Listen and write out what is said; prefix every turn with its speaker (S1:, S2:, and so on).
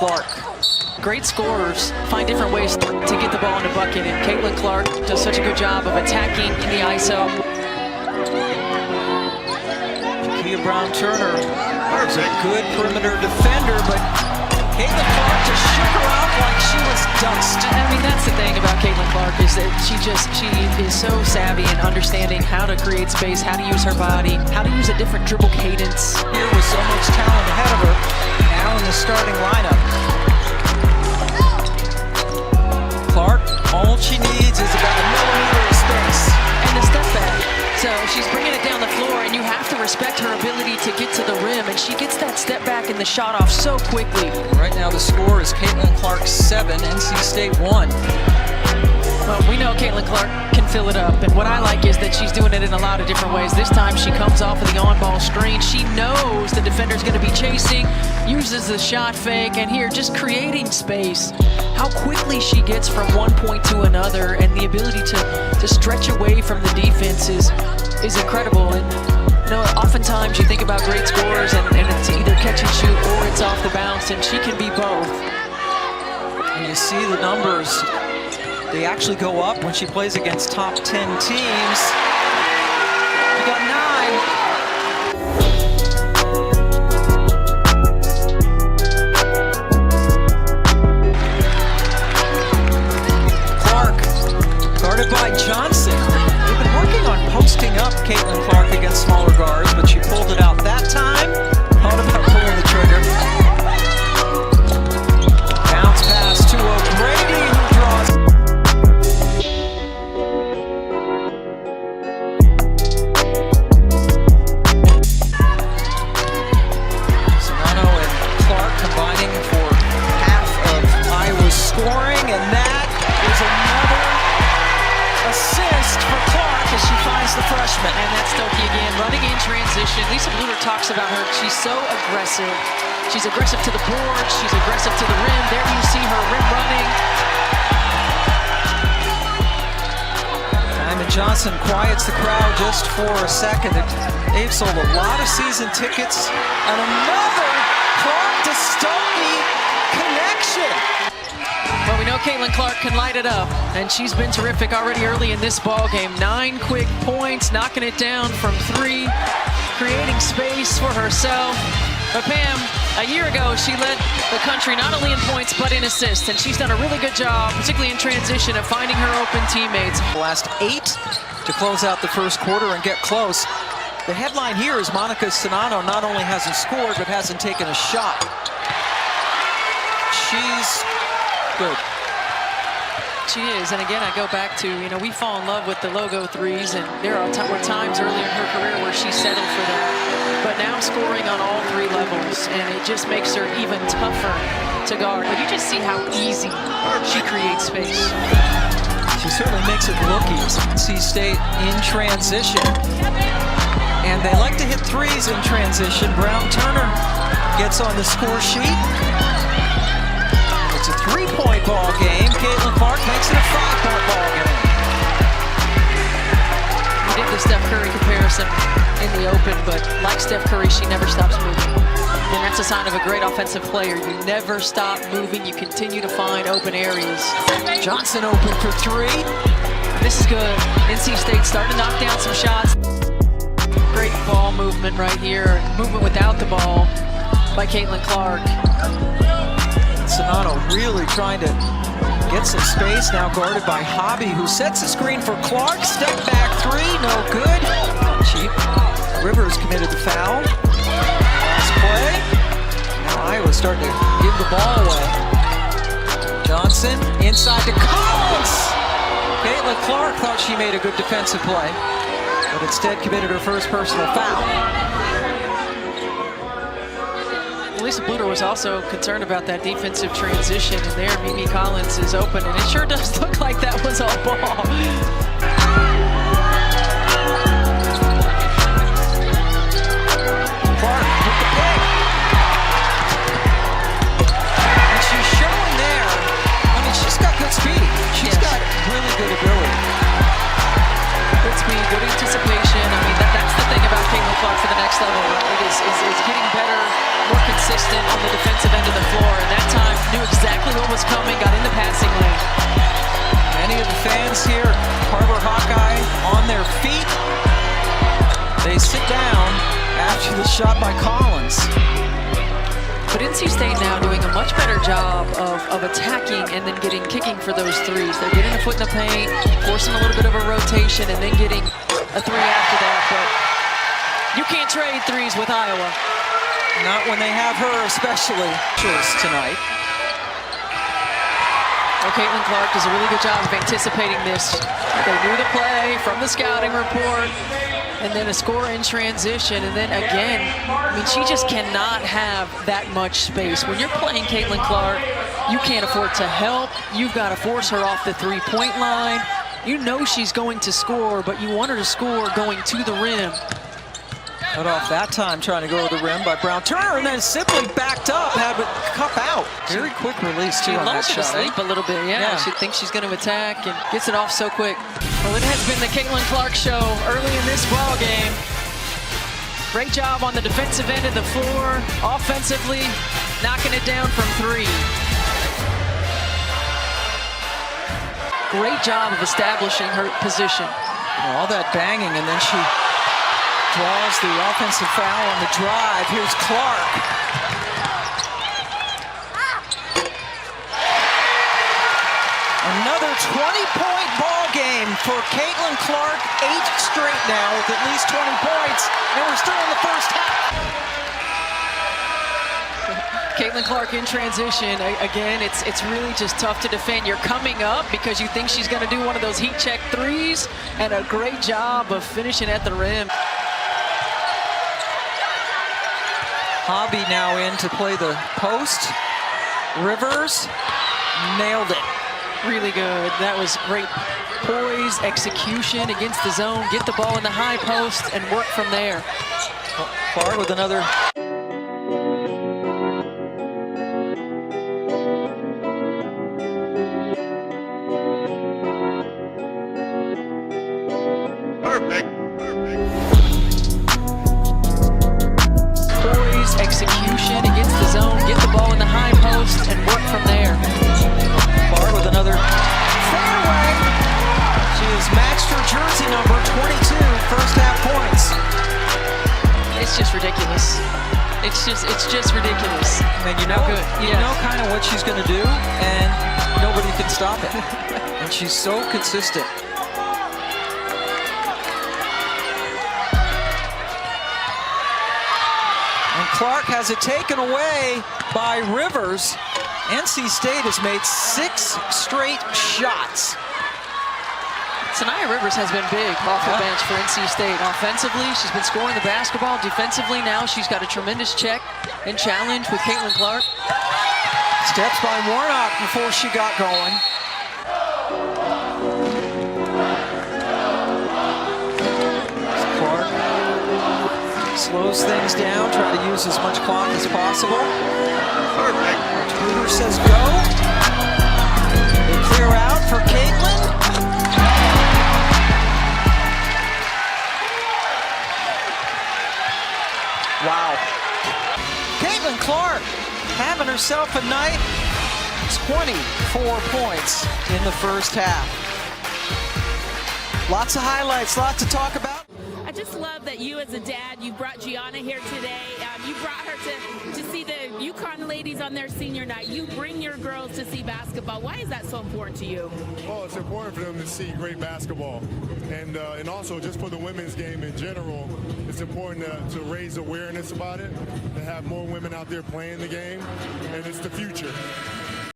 S1: Clark.
S2: Great scorers find different ways to get the ball in the bucket, and Caitlin Clark does such a good job of attacking in the ISO.
S1: Brown-Turner is a good perimeter defender, but Caitlin Clark just shook her out like she was dust.
S2: I mean, that's the thing about Caitlin Clark, is that she is so savvy in understanding how to create space, how to use her body, how to use a different dribble cadence.
S1: Here with so much talent ahead of her, now in the starting lineup. Clark, all she needs is about a millimeter of space.
S2: And the step back. So she's bringing it down the floor, and you have to respect her ability to get to the rim, and she gets that step back and the shot off so quickly.
S1: Right now the score is Caitlin Clark 7, NC State 1.
S2: Well, we know Caitlin Clark can fill it up, and what I like is that she's doing it in a lot of different ways. This time she comes off of the on-ball screen. She knows the defender's going to be chasing, uses the shot fake, and here just creating space. How quickly she gets from one point to another, and the ability to stretch away from the defense is incredible. And you know, oftentimes you think about great scorers and it's either catch and shoot or it's off the bounce, and she can be both.
S1: And you see the numbers. They actually go up when she plays against top 10 teams. You got 9. Clark, guarded by Johnson. They've been working on posting up Caitlin Clark against smaller guards, but she pulled it out that time. Thought about pulling the trigger. Bounce pass to O'Grady, who draws. Scoring, and that is another assist for Clark as she finds the freshman.
S2: And that's Stokey again, running in transition. Lisa Bluter talks about her. She's so aggressive. She's aggressive to the board. She's aggressive to the rim. There you see her rim running.
S1: Diamond Johnson quiets the crowd just for a second. They've sold a lot of season tickets. And another Clark to Stokey connection.
S2: Well, we know Caitlin Clark can light it up, and she's been terrific already early in this ball game. 9 quick points, knocking it down from 3, creating space for herself. But Pam, a year ago, she led the country not only in points but in assists, and she's done a really good job, particularly in transition, of finding her open teammates.
S1: The last 8 to close out the first quarter and get close. The headline here is Monica Czinano not only hasn't scored, but hasn't taken a shot. She's good.
S2: She is, and again, I go back to, you know, we fall in love with the logo threes, and there were times earlier in her career where she settled for that. But now scoring on all 3 levels, and it just makes her even tougher to guard. But you just see how easy she creates space.
S1: She certainly makes it look easy. NC State in transition. And they like to hit threes in transition. Brown-Turner gets on the score sheet. It's a 3-point ball game. Caitlin Clark makes it a 5-point ball game.
S2: We did the Steph Curry comparison in the open, but like Steph Curry, she never stops moving. And that's a sign of a great offensive player. You never stop moving. You continue to find open areas.
S1: Johnson open for 3.
S2: This is good. NC State starting to knock down some shots. Great ball movement right here. Movement without the ball by Caitlin Clark.
S1: Czinano really trying to get some space, now guarded by Hobby, who sets the screen for Clark. Step back 3, no good. Cheap. Rivers committed the foul. Last play. Now Iowa's starting to give the ball away. Johnson inside to Collins. Caitlin Clark thought she made a good defensive play, but instead committed her first personal foul.
S2: Lisa Bluter was also concerned about that defensive transition, and there Mimi Collins is open, and it sure does look like that was all ball.
S1: Clark with the pick. And she's showing there. I mean, she's got good speed. She's got really good ability.
S2: Good speed, good anticipation. I mean, that's the thing about Caitlin Clark. the next level. It is getting better, more consistent on the defensive end of the floor. And that time knew exactly what was coming, got in the passing lane.
S1: Many of the fans here, Harbor Hawkeye, on their feet. They sit down after the shot by Collins.
S2: But NC State now doing a much better job of attacking and then kicking for those threes. They're getting a foot in the paint, forcing a little bit of a rotation, and then getting a three after that. But you can't trade threes with Iowa.
S1: Not when they have her, especially tonight.
S2: Well, Caitlin Clark does a really good job of anticipating this. They knew the play from the scouting report, and then a score in transition, and then again, I mean, she just cannot have that much space. When you're playing Caitlin Clark, you can't afford to help. You've got to force her off the three-point line. You know she's going to score, but you want her to score going to the rim.
S1: Cut off that time trying to go to the rim by Brown Turner, and then simply backed up, had a cup out. Very quick release too on that shot.
S2: She lulls her to sleep a little bit, yeah. She thinks she's going to attack and gets it off so quick. Well, it has been the Caitlin Clark show early in this ball game. Great job on the defensive end of the floor. Offensively, knocking it down from three. Great job of establishing her position.
S1: All that banging, and then she draws the offensive foul on the drive. Here's Clark. Another 20-point ball game for Caitlin Clark. 8 straight now with at least 20 points, and we're still in the first half.
S2: Caitlin Clark in transition. Again, it's really just tough to defend. You're coming up because you think she's going to do one of those heat check threes, and a great job of finishing at the rim.
S1: Hobby now in to play the post. Rivers nailed it.
S2: Really good. That was great poise, execution against the zone. Get the ball in the high post and work from there.
S1: Clark with another.
S2: Execution against the zone, get the ball in the high post and work from there.
S1: Barr with another fadeaway. She has matched her jersey number 22, first half points.
S2: It's just ridiculous. It's just ridiculous.
S1: And you know, you know kind of what she's going to do, and nobody can stop it. And she's so consistent. Clark has it taken away by Rivers. NC State has made 6 straight shots.
S2: Sanaya Rivers has been big off the bench for NC State. Offensively, she's been scoring the basketball. Defensively, now she's got a tremendous check and challenge with Caitlin Clark.
S1: Steps by Warnock before she got going. Slows things down, try to use as much clock as possible. Hoover says go. They clear out for Caitlin. Wow. Caitlin Clark having herself a night. 24 points in the first half. Lots of highlights, lots to talk about.
S3: I just love that you as a dad, you brought Gianna here today. You brought her to see the UConn ladies on their senior night. You bring your girls to see basketball. Why is that so important to you?
S4: Well, it's important for them to see great basketball. And also just for the women's game in general, it's important to raise awareness about it, to have more women out there playing the game, and it's the future.